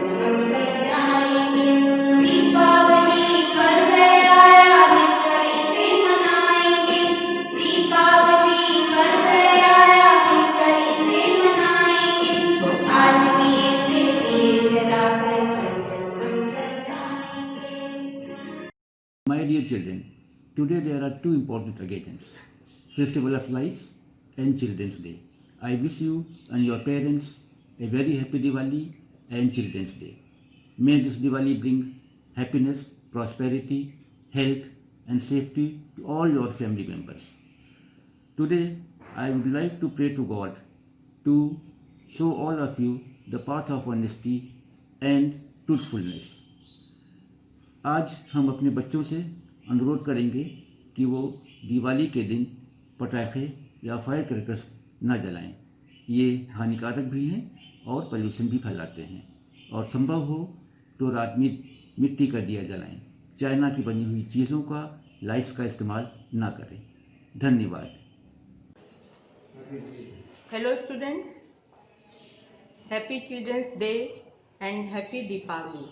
मंगल जाएंगे। दीपावली पर्व आया मिलकर इसे मनाएंगे। दीपावली पर्व आया मिलकर इसे मनाएंगे। आज दिए से दिए जलाकर कल मंगल जाएंगे। My dear children, today there are two important occasions, Festival of Lights and Children's Day. I wish you and your parents a very happy Diwali and Children's Day. May this Diwali bring happiness, prosperity, health and safety to all your family members. Today I would like to pray to God to show all of you the path of honesty and truthfulness. आज हम अपने बच्चों से अनुरोध करेंगे कि वो दिवाली के दिन पटाखे या फायर क्रैकर्स न जलाएं। ये हानिकारक भी हैं और पोल्यूशन भी फैलाते हैं, और संभव हो तो रात में मिट्टी का दिया जलाएं। चाइना की बनी हुई चीज़ों का, लाइट्स का इस्तेमाल ना करें। धन्यवाद। Hello students, Happy Children's Day and Happy Deepavali.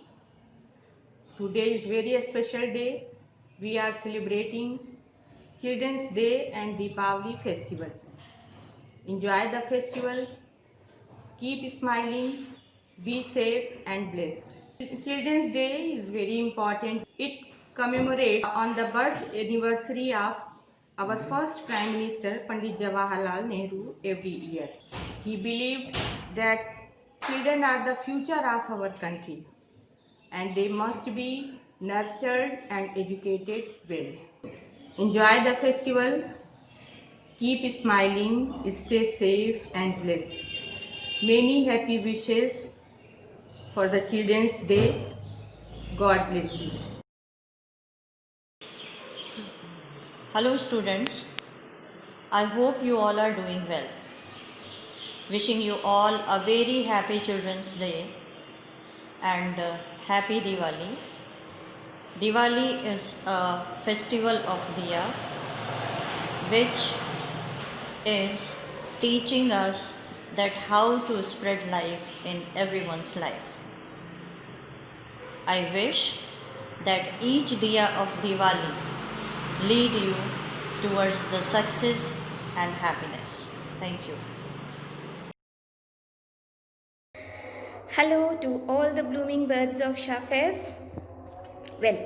Today is very special day. We are celebrating Children's Day and Deepavali festival. Enjoy the festival. Keep smiling. Be safe and blessed. Children's Day is very important. It commemorates on the birth anniversary of our first Prime Minister Pandit Jawaharlal Nehru every year. He believed that children are the future of our country and they must be nurtured and educated well. Enjoy the festival. Keep smiling. Stay safe and blessed. Many happy wishes for the Children's Day. God bless you. Hello students, I hope you all are doing well. Wishing you all a very happy Children's Day and happy Diwali. Diwali is a festival of Diya which is teaching us that how to spread life in everyone's life. I wish that each Diya of Diwali lead you towards the success and happiness. Thank you. Hello to all the blooming birds of Shafez. Well,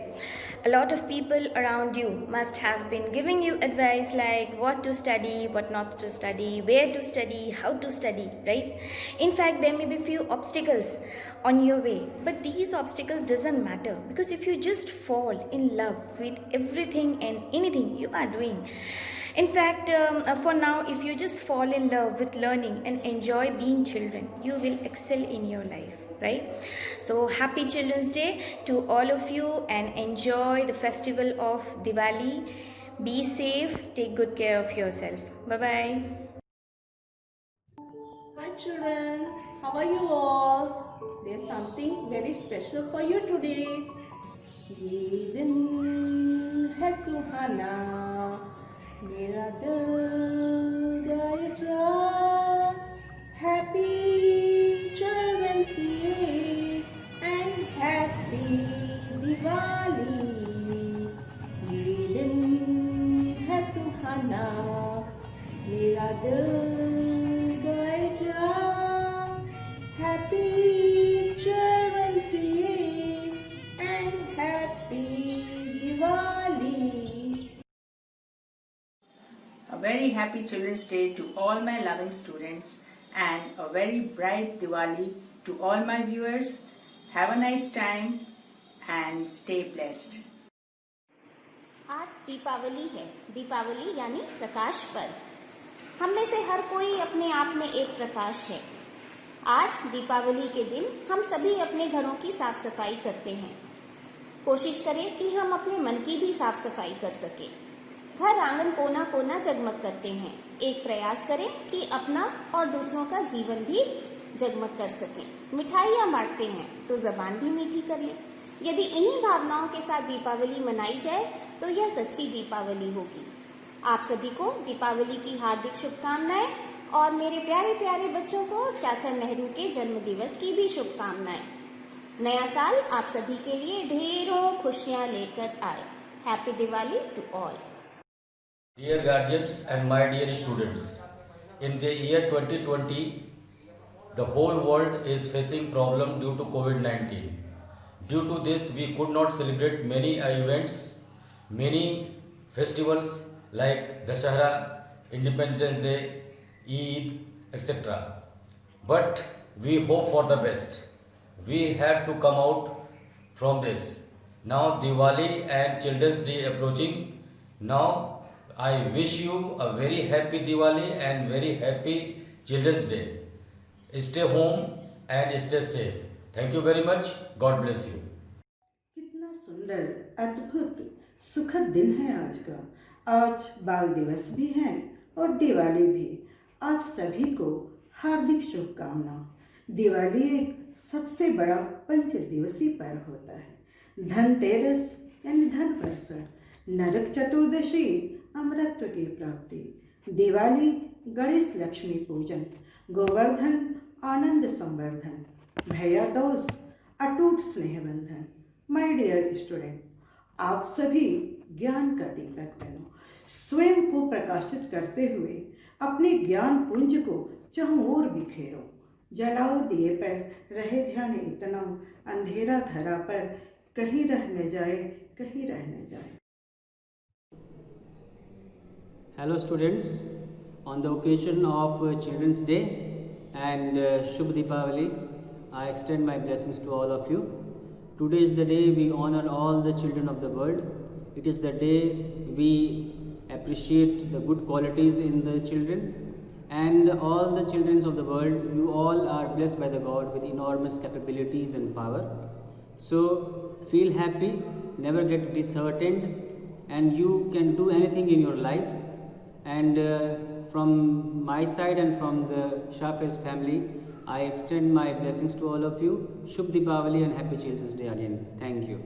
a lot of people around you must have been giving you advice like what to study, what not to study, where to study, how to study, right? In fact, there may be few obstacles on your way, but these obstacles doesn't matter, because if you just fall in love with everything and anything you are doing, in fact, for now, if you just fall in love with learning and enjoy being children, you will excel in your life, right? So happy Children's Day to all of you and enjoy the festival of Diwali. Be safe, take good care of yourself. Bye-bye. Hi children, how are you all? There's something very special for you today. ये दिन है सुहाना, मेरा दिल गाए जा, Happy Children's Day and Happy Diwali. ये दिन है सुहाना, मेरा दिल गाए जा, Happy Children's Day and Happy Diwali. A very happy Children's Day to all my loving students and a very bright Diwali to all my viewers. Have a nice time and stay blessed. आज दीपावली है। दीपावली यानी प्रकाश पर्व। हम में से हर कोई अपने आप में एक प्रकाश है। आज दीपावली के दिन हम सभी अपने घरों की साफ सफाई करते हैं। कोशिश करें कि हम अपने मन की भी साफ सफाई कर सकें। घर आंगन कोना कोना जगमग करते हैं। एक प्रयास करें कि अपना और दूसरों का जीवन भी जगमग कर सकें। मिठाइयाँ बांटते हैं तो जबान भी मीठी करें। यदि इन्हीं भावनाओं के साथ दीपावली मनाई जाए तो यह सच्ची दीपावली होगी। आप सभी को दीपावली की हार्दिक शुभकामनाएं और मेरे प्यारे प्यारे बच्चों को चाचा नेहरू के जन्म दिवस की भी शुभकामनाएं। नया साल आप सभी के लिए ढेरों खुशियां लेकर आए। Happy Diwali to all. Dear guardians and my dear students, in the year 2020, the whole world is facing problem due to COVID-19. Due to this, we could not celebrate many events, many festivals like Dashahara, Independence Day, Eid, etc. But we hope for the best. We have to come out from this. Now Diwali and Children's Day approaching. Now I wish you a very happy Diwali and very happy Children's Day. Stay home and stay safe. Thank you very much. God bless you. कितना सुंदर, अद्भुत, सुखद दिन है आज का। आज बाल दिवस भी है और दिवाली भी। आप सभी को हार्दिक शुभकामना। दिवाली एक सबसे बड़ा पंचदिवसीय पर्व होता है। धनतेरस यानी धन परसर, नरक चतुर्दशी अमरत्व की प्राप्ति, दिवाली गणेश लक्ष्मी पूजन, गोवर्धन आनंद संवर्धन, भैया दूज अटूट स्नेह बंधन। माय डियर स्टूडेंट, आप सभी ज्ञान का दीपक बनो। स्वयं को प्रकाशित करते हुए अपने ज्ञान पुंज को चारों ओर बिखेरो। जलाओ दिए पर रहे ध्यान इतना, अंधेरा धरा पर कहीं रह न जाए, कहीं रह न जाए। Hello students, on the occasion of Children's Day and Shubh Deepavali, I extend my blessings to all of you. Today is the day we honor all the children of the world. It is the day we appreciate the good qualities in the children, and all the children of the world, you all are blessed by the God with enormous capabilities and power. So feel happy, never get disheartened, and you can do anything in your life. And from my side and from the Shafez family, I extend my blessings to all of you. Shubh Deepavali and Happy Children's Day again. Thank you.